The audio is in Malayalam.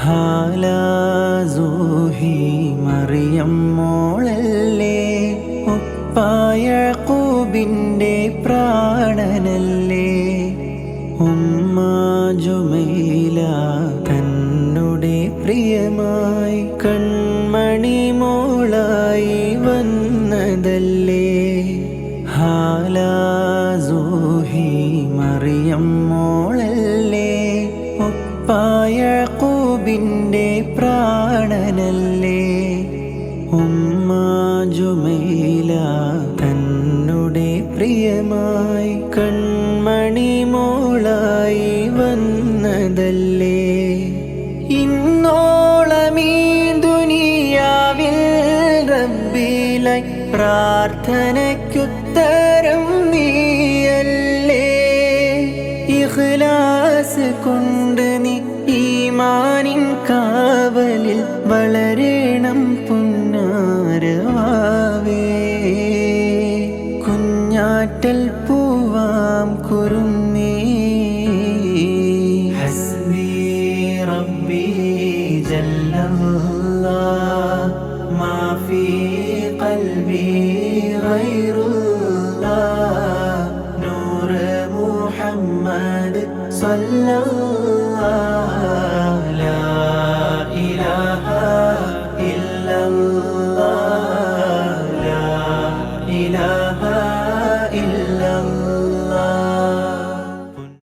ഹാലാസൂഹി മറിയം മോളല്ലേ, ഉപ്പായ യാക്കൂബിന്റെ പ്രാണനല്ലേ. ഉമ്മ ജുമൈല തന്നുടെ പ്രിയമായി കൺമണി മോളായി വന്നതല്ലേ. ഹാലാസൂഹി മറിയം മോളല്ലേ, ഉപ്പായ യാക്കൂബിന്റെ പ്രാണനല്ലേ. ഉമ്മ ജുമൈല തന്നുടെ പ്രിയമായി കൺമണി മോളായി വന്നതല്ലേ. ഇന്നോളമീ ദുനിയാവിൽ റബ്ബിലായി പ്രാർത്ഥനയ്ക്കുത്തരം നീയല്ലേ. ഇഖ്ലാസ് കൊണ്ട് നീ ഈമാനിൻ കാവലിൽ വളരണം പുന്നാരവാവേ. കുഞ്ഞാറ്റൽ പൂവാം കുരുന്നേ. ഹസ്ബി റബ്ബി ജല്ലല്ലാഹ് മാ ഫീ ഖൽബി ഗൈറുല്ലാഹ് നൂർ മുഹമ്മദ് സല്ലല്ലാഹ്